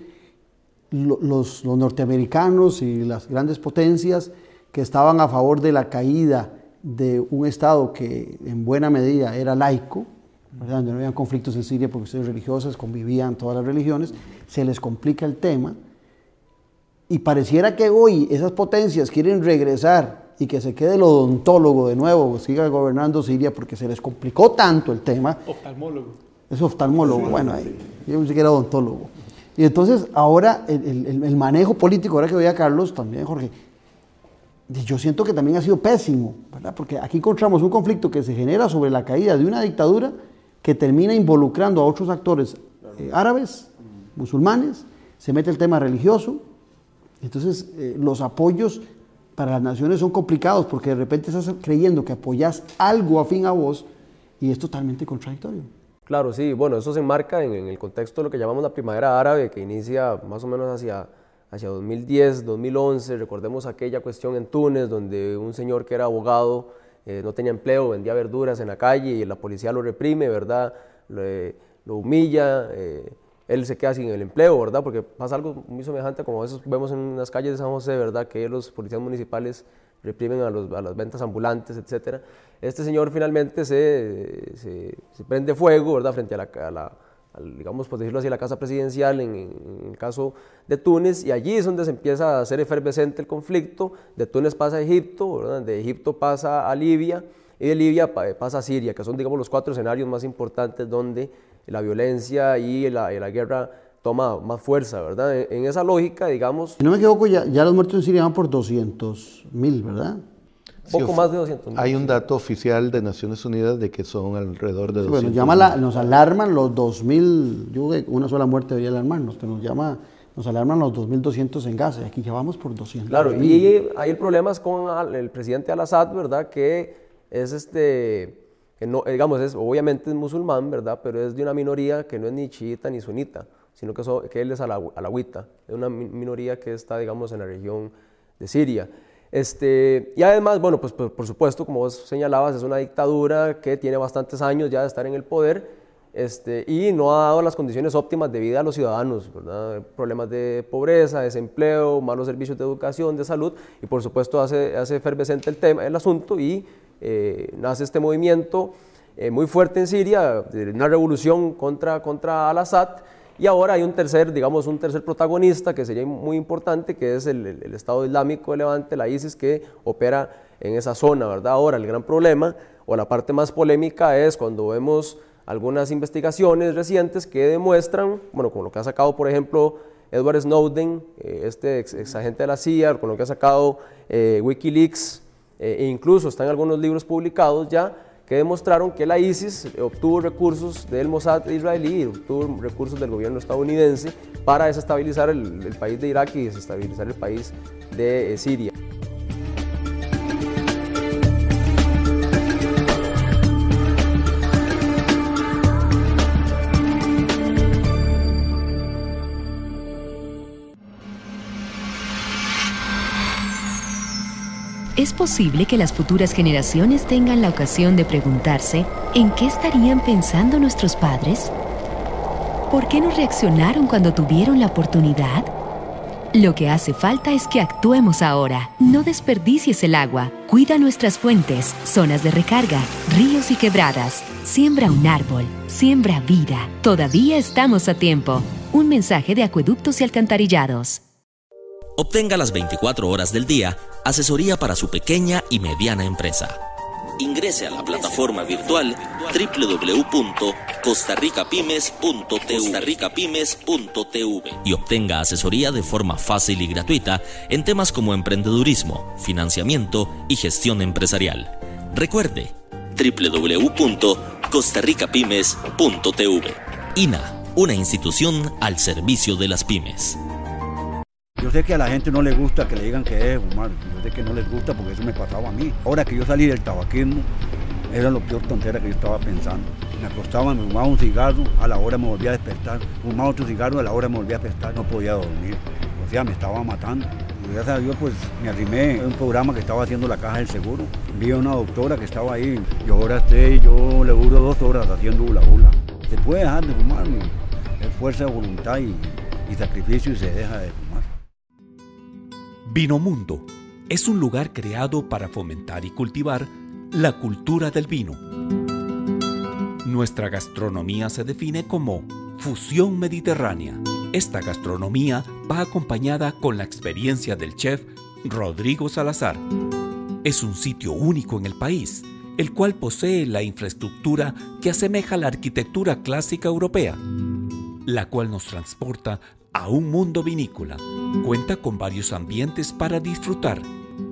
Los norteamericanos y las grandes potencias que estaban a favor de la caída de un Estado que en buena medida era laico, ¿verdad? Donde no había conflictos en Siria por cuestiones religiosas, convivían todas las religiones, se les complica el tema y pareciera que hoy esas potencias quieren regresar y que se quede el odontólogo de nuevo, siga gobernando Siria porque se les complicó tanto el tema. Oftalmólogo. Es oftalmólogo, bueno, yo pensé que era odontólogo. Y entonces ahora el manejo político, ahora que voy a Carlos también, Jorge, yo siento que también ha sido pésimo, ¿verdad? Porque aquí encontramos un conflicto que se genera sobre la caída de una dictadura que termina involucrando a otros actores árabes, musulmanes, se mete el tema religioso, entonces los apoyos para las naciones son complicados porque de repente estás creyendo que apoyas algo afín a vos y es totalmente contradictorio. Claro, sí, bueno, eso se enmarca en el contexto de lo que llamamos la primavera árabe, que inicia más o menos hacia 2010, 2011, recordemos aquella cuestión en Túnez, donde un señor que era abogado no tenía empleo, vendía verduras en la calle y la policía lo reprime, ¿verdad? Lo humilla, él se queda sin el empleo, ¿verdad? Porque pasa algo muy semejante como a veces vemos en las calles de San José, ¿verdad? Que los policías municipales reprimen a las ventas ambulantes, etc. Este señor finalmente se prende fuego, ¿verdad? Frente digamos, por decirlo así, la casa presidencial en el caso de Túnez, y allí es donde se empieza a hacer efervescente el conflicto. De Túnez pasa a Egipto, ¿verdad? De Egipto pasa a Libia, y de Libia pasa a Siria, que son, digamos, los 4 escenarios más importantes donde la violencia y la guerra toma más fuerza, ¿verdad? En esa lógica, digamos... Si no me equivoco, ya los muertos en Siria van por 200.000, ¿verdad? Poco más de 200.000. Hay un dato oficial de Naciones Unidas de que son alrededor de 200.000. Bueno, nos alarman los 2.000, yo creo que una sola muerte debería alarmarnos, pero nos alarman los 2.200 en Gaza, y aquí ya vamos por 200. Claro, y hay el problema es con el presidente Al-Assad, ¿verdad? Que es que no, digamos, obviamente es musulmán, ¿verdad? Pero es de una minoría que no es ni chiita ni sunita, sino que él es alawita, es una minoría que está, digamos, en la región de Siria. Y además, bueno, pues por supuesto, como vos señalabas, es una dictadura que tiene bastantes años ya de estar en el poder, y no ha dado las condiciones óptimas de vida a los ciudadanos, ¿verdad? Problemas de pobreza, desempleo, malos servicios de educación, de salud, y por supuesto hace efervescente el asunto, y nace este movimiento muy fuerte en Siria, de una revolución contra Al-Assad. Y ahora hay un tercer protagonista que sería muy importante, que es el Estado Islámico de Levante, la ISIS, que opera en esa zona, ¿verdad? Ahora, el gran problema, o la parte más polémica, es cuando vemos algunas investigaciones recientes que demuestran, bueno, con lo que ha sacado, por ejemplo, Edward Snowden, este ex agente de la CIA, con lo que ha sacado Wikileaks, e incluso están algunos libros publicados ya, que demostraron que la ISIS obtuvo recursos del Mossad israelí y obtuvo recursos del gobierno estadounidense para desestabilizar el país de Irak y desestabilizar el país de Siria. Es posible que las futuras generaciones tengan la ocasión de preguntarse ¿en qué estarían pensando nuestros padres? ¿Por qué no reaccionaron cuando tuvieron la oportunidad? Lo que hace falta es que actuemos ahora. No desperdicies el agua. Cuida nuestras fuentes, zonas de recarga, ríos y quebradas. Siembra un árbol. Siembra vida. Todavía estamos a tiempo. Un mensaje de Acueductos y Alcantarillados. Obtenga las 24 horas del día asesoría para su pequeña y mediana empresa. Ingrese a la plataforma virtual www.costarricapymes.tv y obtenga asesoría de forma fácil y gratuita en temas como emprendedurismo, financiamiento y gestión empresarial. Recuerde, www.costarricapymes.tv. INA, una institución al servicio de las pymes. Yo sé que a la gente no le gusta que le digan que deje de fumar, yo sé que no les gusta porque eso me pasaba a mí. Ahora que yo salí del tabaquismo, era lo peor tontera que yo estaba pensando. Me acostaba, me fumaba un cigarro, a la hora me volvía a despertar, fumaba otro cigarro, a la hora me volvía a despertar, no podía dormir. O sea, me estaba matando. Y gracias a Dios, pues me arrimé a un programa que estaba haciendo la Caja del Seguro. Vi a una doctora que estaba ahí, y ahora yo le duro 2 horas haciendo hula hula. Se puede dejar de fumar, es fuerza de voluntad y sacrificio y se deja de fumar. Vino Mundo es un lugar creado para fomentar y cultivar la cultura del vino. Nuestra gastronomía se define como fusión mediterránea. Esta gastronomía va acompañada con la experiencia del chef Rodrigo Salazar. Es un sitio único en el país, el cual posee la infraestructura que asemeja la arquitectura clásica europea, la cual nos transporta a un mundo vinícola. Cuenta con varios ambientes para disfrutar,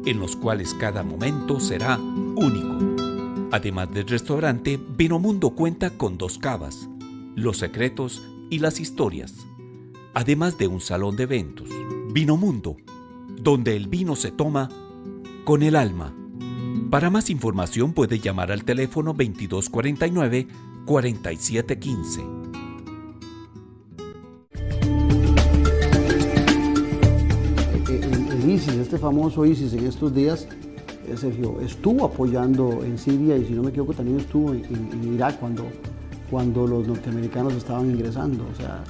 en los cuales cada momento será único. Además del restaurante, Vino Mundo cuenta con 2 cavas, Los Secretos y Las Historias, además de un salón de eventos. Vino Mundo, donde el vino se toma con el alma. Para más información puede llamar al teléfono 2249-4715. ISIS, este famoso ISIS en estos días, Sergio, estuvo apoyando en Siria y si no me equivoco también estuvo en Irak cuando los norteamericanos estaban ingresando. O sea,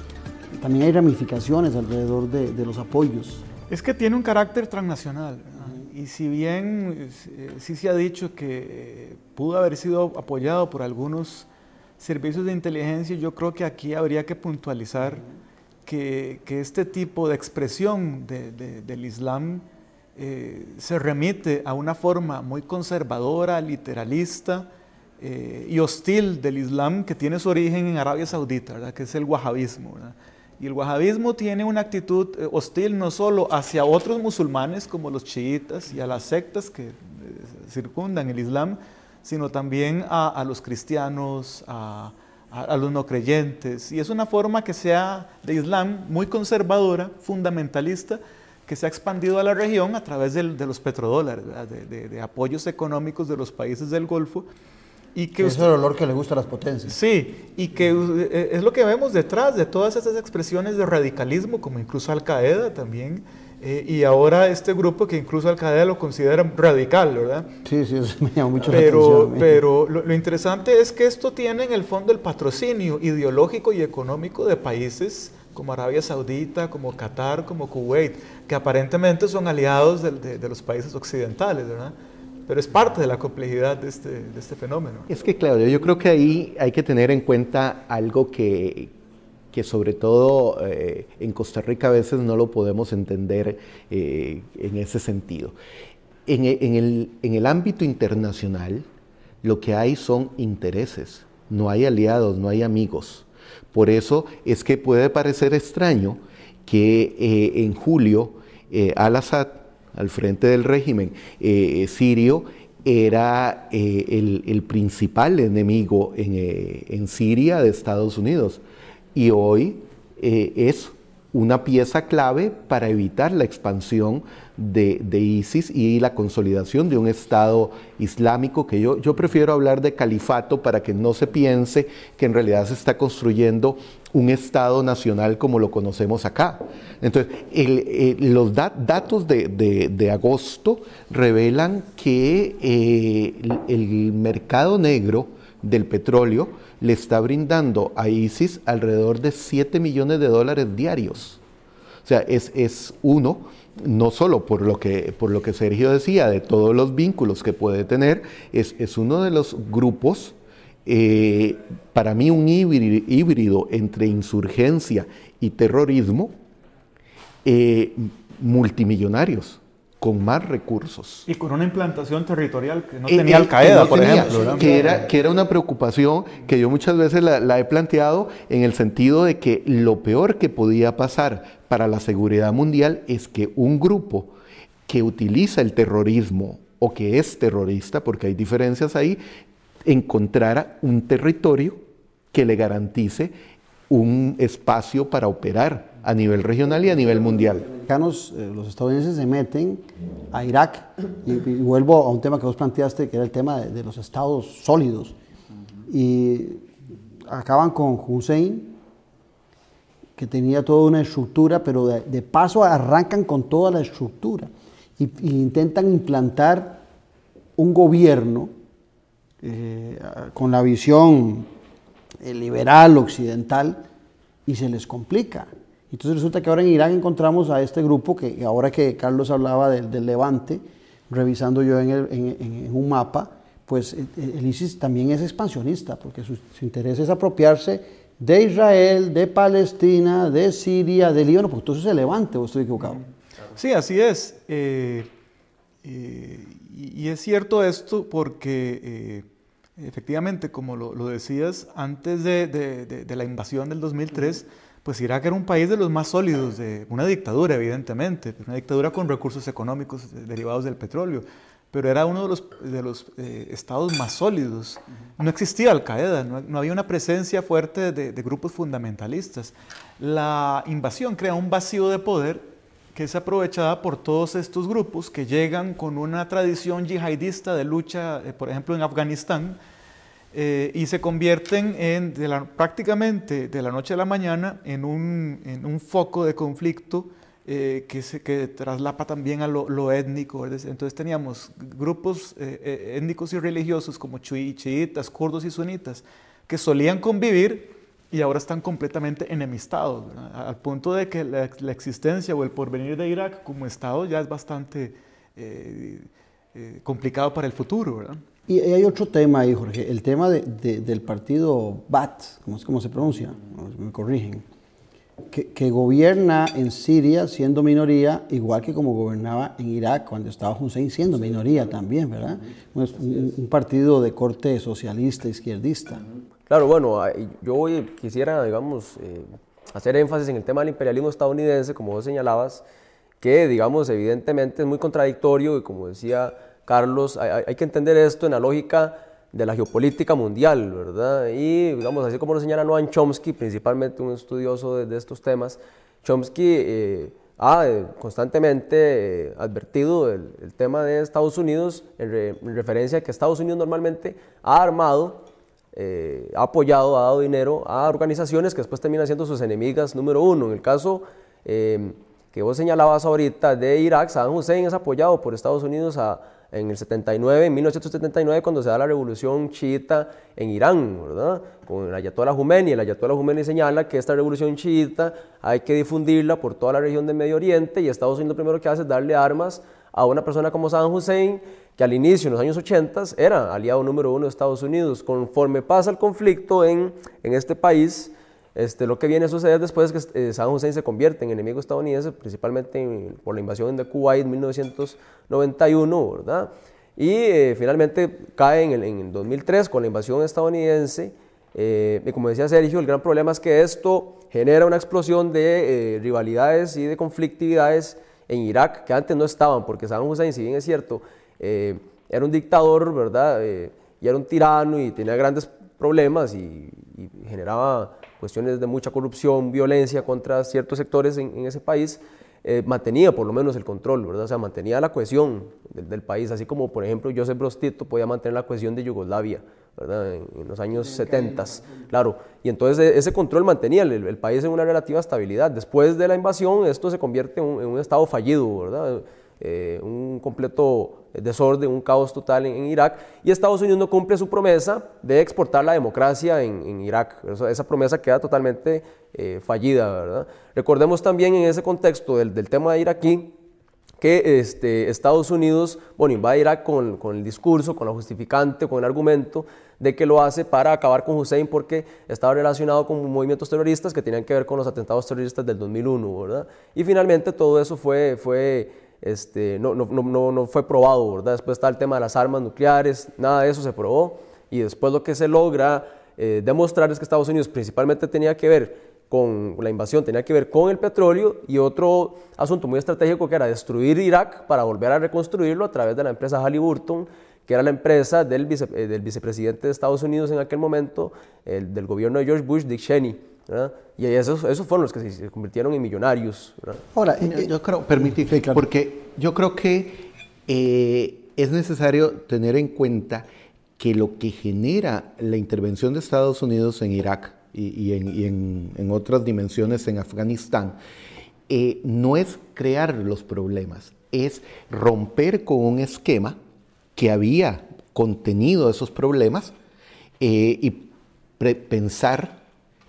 también hay ramificaciones alrededor de los apoyos. Es que tiene un carácter transnacional, ¿verdad? Y si bien sí se ha dicho que pudo haber sido apoyado por algunos servicios de inteligencia, yo creo que aquí habría que puntualizar que este tipo de expresión del Islam se remite a una forma muy conservadora, literalista y hostil del Islam que tiene su origen en Arabia Saudita, ¿verdad? Que es el wahabismo, ¿verdad? Y el wahabismo tiene una actitud hostil no solo hacia otros musulmanes como los chiitas y a las sectas que circundan el Islam, sino también a los cristianos, a los no creyentes, y es una forma que sea de Islam muy conservadora, fundamentalista, que se ha expandido a la región a través de los petrodólares, de apoyos económicos de los países del Golfo. Y que es el olor que le gusta a las potencias. Sí, y que es lo que vemos detrás de todas esas expresiones de radicalismo, como incluso Al-Qaeda también, y ahora este grupo que incluso Al-Qaeda lo considera radical, ¿verdad? Sí, eso me llama mucho la atención. Pero lo interesante es que esto tiene en el fondo el patrocinio ideológico y económico de países como Arabia Saudita, como Qatar, como Kuwait, que aparentemente son aliados de los países occidentales, ¿verdad? Pero es parte de la complejidad de este fenómeno. Es que, Claudio, yo creo que ahí hay que tener en cuenta algo que sobre todo en Costa Rica a veces no lo podemos entender en ese sentido. En el ámbito internacional lo que hay son intereses, no hay aliados, no hay amigos. Por eso es que puede parecer extraño que en julio Al-Assad, al frente del régimen sirio, era el principal enemigo en Siria de Estados Unidos. Y hoy es una pieza clave para evitar la expansión de ISIS y la consolidación de un Estado islámico, que yo prefiero hablar de califato para que no se piense que en realidad se está construyendo un Estado nacional como lo conocemos acá. Entonces, los datos de agosto revelan que el mercado negro del petróleo le está brindando a ISIS alrededor de $7 millones diarios. O sea, es uno, no solo por lo que Sergio decía, de todos los vínculos que puede tener, es uno de los grupos, para mí un híbrido entre insurgencia y terrorismo, multimillonarios, con más recursos. Y con una implantación territorial que no tenía Al-Qaeda, por ejemplo. Que era una preocupación que yo muchas veces la he planteado en el sentido de que lo peor que podía pasar para la seguridad mundial es que un grupo que utiliza el terrorismo o que es terrorista, porque hay diferencias ahí, encontrara un territorio que le garantice un espacio para operar a nivel regional y a nivel mundial. Los estadounidenses se meten a Irak, y vuelvo a un tema que vos planteaste, que era el tema de los estados sólidos, y acaban con Hussein, que tenía toda una estructura, pero de paso arrancan con toda la estructura, y intentan implantar un gobierno con la visión liberal, occidental, y se les complica. Entonces resulta que ahora en Irak encontramos a este grupo que ahora que Carlos hablaba del Levante, revisando yo en un mapa, pues el ISIS también es expansionista, porque su interés es apropiarse de Israel, de Palestina, de Siria, de Líbano, porque todo eso es el Levante, ¿o estoy equivocado? Sí, así es. Y es cierto esto porque efectivamente, como lo decías, antes de la invasión del 2003, pues Irak era un país de los más sólidos, de una dictadura evidentemente, una dictadura con recursos económicos derivados del petróleo, pero era uno de los estados más sólidos. No existía Al-Qaeda, no había una presencia fuerte de grupos fundamentalistas. La invasión crea un vacío de poder que es aprovechada por todos estos grupos que llegan con una tradición yihadista de lucha, por ejemplo en Afganistán, y se convierten prácticamente de la noche a la mañana en un foco de conflicto que traslapa también a lo étnico. Entonces teníamos grupos étnicos y religiosos como chiitas, kurdos y sunitas que solían convivir y ahora están completamente enemistados, ¿verdad? Al punto de que la existencia o el porvenir de Irak como Estado ya es bastante complicado para el futuro, ¿verdad? Y hay otro tema ahí, Jorge, el tema del partido Baath, ¿cómo se pronuncia? Me corrigen. Que gobierna en Siria siendo minoría, igual que como gobernaba en Irak cuando estaba Hussein siendo minoría también, ¿verdad? Un partido de corte socialista, izquierdista. Claro, bueno, yo quisiera, digamos, hacer énfasis en el tema del imperialismo estadounidense, como vos señalabas, que, digamos, evidentemente es muy contradictorio y, como decía Carlos, hay que entender esto en la lógica de la geopolítica mundial, ¿verdad? Y, digamos, así como lo señala Noam Chomsky, principalmente un estudioso de estos temas, Chomsky ha constantemente advertido el tema de Estados Unidos en referencia a que Estados Unidos normalmente ha armado, ha apoyado, ha dado dinero a organizaciones que después terminan siendo sus enemigas número uno. En el caso que vos señalabas ahorita de Irak, Saddam Hussein es apoyado por Estados Unidos en 1979, cuando se da la revolución chiita en Irán, ¿verdad? Con el Ayatollah Khomeini. El Ayatollah Khomeini señala que esta revolución chiita hay que difundirla por toda la región del Medio Oriente, y Estados Unidos lo primero que hace es darle armas a una persona como Saddam Hussein, que al inicio, en los años 80, era aliado número uno de Estados Unidos. Conforme pasa el conflicto en este país, lo que viene a suceder después es que Saddam Hussein se convierte en enemigo estadounidense, principalmente por la invasión de Kuwait en 1991, ¿verdad? Y finalmente cae en 2003 con la invasión estadounidense. Y como decía Sergio, el gran problema es que esto genera una explosión de rivalidades y de conflictividades en Irak, que antes no estaban, porque Saddam Hussein, si bien es cierto, era un dictador, ¿verdad? Y era un tirano y tenía grandes problemas y generaba cuestiones de mucha corrupción, violencia contra ciertos sectores en ese país, mantenía por lo menos el control, ¿verdad? O sea, mantenía la cohesión del país, así como, por ejemplo, Joseph Broz Tito podía mantener la cohesión de Yugoslavia, ¿verdad? En los años 70, claro. Y entonces ese control mantenía el país en una relativa estabilidad. Después de la invasión, esto se convierte en un estado fallido, ¿verdad? Un completo desorden, un caos total en Irak, y Estados Unidos no cumple su promesa de exportar la democracia en Irak. Esa promesa queda totalmente fallida, ¿verdad? Recordemos también en ese contexto del tema iraquí que Estados Unidos, bueno, invade Irak con el discurso, con la justificante, con el argumento de que lo hace para acabar con Hussein porque estaba relacionado con movimientos terroristas que tenían que ver con los atentados terroristas del 2001, ¿verdad? Y finalmente todo eso no fue probado, ¿verdad? Después está el tema de las armas nucleares, nada de eso se probó, y después lo que se logra demostrar es que Estados Unidos principalmente tenía que ver con la invasión, tenía que ver con el petróleo, y otro asunto muy estratégico que era destruir Irak para volver a reconstruirlo a través de la empresa Halliburton, que era la empresa del vicepresidente de Estados Unidos en aquel momento, del gobierno de George Bush, Dick Cheney, ¿verdad? Y esos fueron los que se convirtieron en millonarios, ¿verdad? Ahora, yo creo, permíteme, porque yo creo que es necesario tener en cuenta que lo que genera la intervención de Estados Unidos en Irak y en otras dimensiones en Afganistán no es crear los problemas, es romper con un esquema que había contenido esos problemas y pensar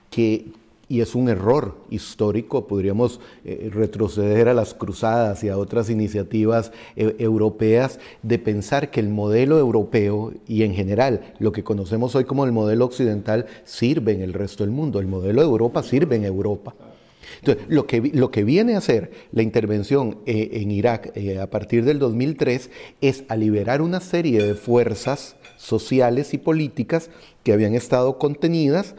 que, y es un error histórico, podríamos retroceder a las cruzadas y a otras iniciativas europeas, de pensar que el modelo europeo y en general lo que conocemos hoy como el modelo occidental sirve en el resto del mundo. El modelo de Europa sirve en Europa. Entonces, lo que viene a hacer la intervención en Irak a partir del 2003 es a liberar una serie de fuerzas sociales y políticas que habían estado contenidas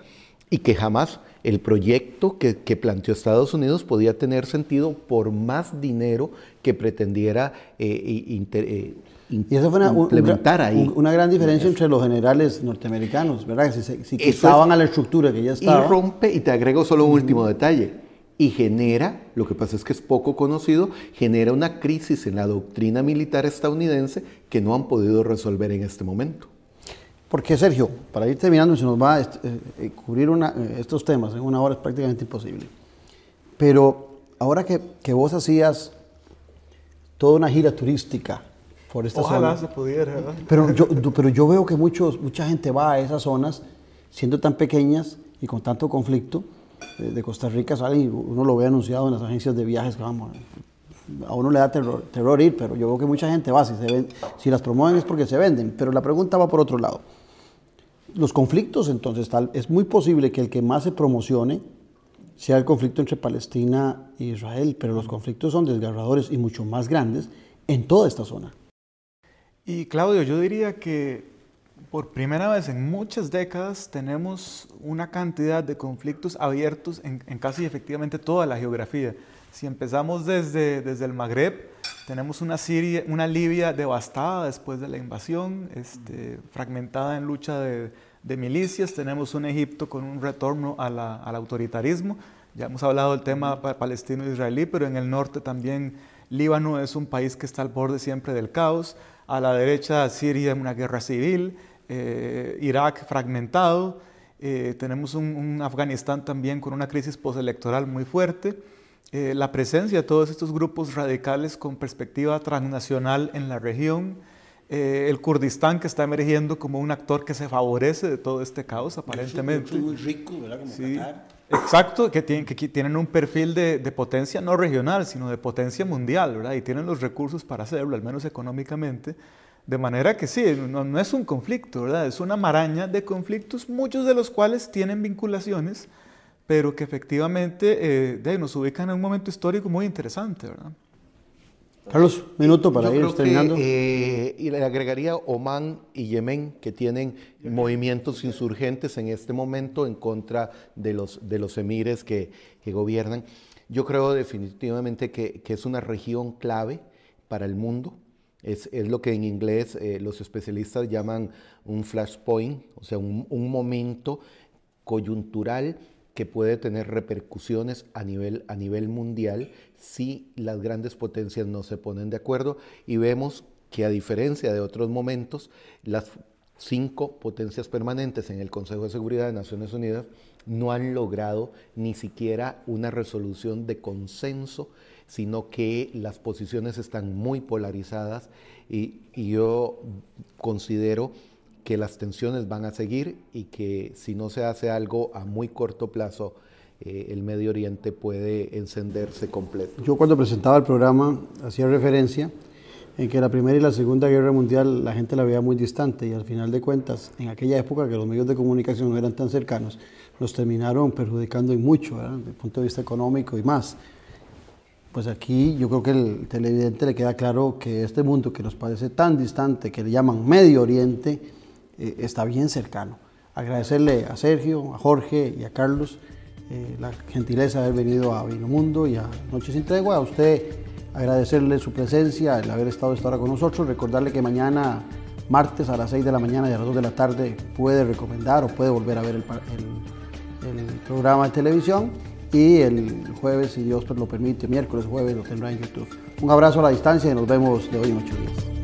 y que jamás el proyecto que planteó Estados Unidos podía tener sentido por más dinero que pretendiera y eso fue implementar ahí. Una gran diferencia entre los generales norteamericanos, ¿verdad? Si quitaban a la estructura que ya estaba. Y rompe, y te agrego solo un último detalle, y genera, lo que pasa es que es poco conocido, genera una crisis en la doctrina militar estadounidense que no han podido resolver en este momento. Porque, Sergio, para ir terminando, se nos va a cubrir estos temas en una hora, es prácticamente imposible. Pero ahora que vos hacías toda una gira turística por esta zona. Ojalá se pudiera, ¿verdad? Pero yo veo que mucha gente va a esas zonas, siendo tan pequeñas y con tanto conflicto, de Costa Rica salen y uno lo ve anunciado en las agencias de viajes, que vamos, a uno le da terror ir, pero yo veo que mucha gente va, si las promueven es porque se venden, pero la pregunta va por otro lado. Los conflictos, entonces, es muy posible que el que más se promocione sea el conflicto entre Palestina e Israel, pero los conflictos son desgarradores y mucho más grandes en toda esta zona. Y Claudio, yo diría que por primera vez en muchas décadas tenemos una cantidad de conflictos abiertos en casi efectivamente toda la geografía. Si empezamos desde el Magreb, tenemos una Libia devastada después de la invasión, fragmentada en lucha de milicias. Tenemos un Egipto con un retorno al autoritarismo. Ya hemos hablado del tema palestino-israelí, pero en el norte también Líbano es un país que está al borde siempre del caos. A la derecha, Siria, una guerra civil. Irak fragmentado. Tenemos un Afganistán también con una crisis postelectoral muy fuerte. La presencia de todos estos grupos radicales con perspectiva transnacional en la región, el Kurdistán que está emergiendo como un actor que se favorece de todo este caos aparentemente. Es muy rico, ¿verdad? Como sí, Qatar. Exacto, que tienen un perfil de potencia no regional, sino de potencia mundial, ¿verdad? Y tienen los recursos para hacerlo, al menos económicamente. De manera que sí, no es un conflicto, ¿verdad? Es una maraña de conflictos, muchos de los cuales tienen vinculaciones, pero que efectivamente nos ubican en un momento histórico muy interesante, ¿verdad? Carlos, minuto para ir terminando. Y le agregaría Omán y Yemen, que tienen movimientos insurgentes en este momento en contra de los emires que gobiernan. Yo creo definitivamente que es una región clave para el mundo. Es lo que en inglés los especialistas llaman un flashpoint, o sea, un momento coyuntural que puede tener repercusiones a nivel mundial si las grandes potencias no se ponen de acuerdo, y vemos que a diferencia de otros momentos, las 5 potencias permanentes en el Consejo de Seguridad de Naciones Unidas no han logrado ni siquiera una resolución de consenso, sino que las posiciones están muy polarizadas y yo considero que las tensiones van a seguir y que si no se hace algo a muy corto plazo, el Medio Oriente puede encenderse completo. Yo cuando presentaba el programa hacía referencia en que la Primera y la Segunda Guerra Mundial la gente la veía muy distante y al final de cuentas, en aquella época que los medios de comunicación no eran tan cercanos, nos terminaron perjudicando en mucho, ¿verdad? Desde el punto de vista económico y más. Pues aquí yo creo que el televidente le queda claro que este mundo que nos parece tan distante, que le llaman Medio Oriente, está bien cercano. Agradecerle a Sergio, a Jorge y a Carlos la gentileza de haber venido a Vinomundo y a Noche Sin Tregua. A usted agradecerle su presencia, el haber estado esta hora con nosotros. Recordarle que mañana, martes a las 6 de la mañana y a las 2 de la tarde puede recomendar o puede volver a ver el programa de televisión. Y el jueves, si Dios lo permite, miércoles, jueves, lo tendrá en YouTube. Un abrazo a la distancia y nos vemos de hoy en 8 días.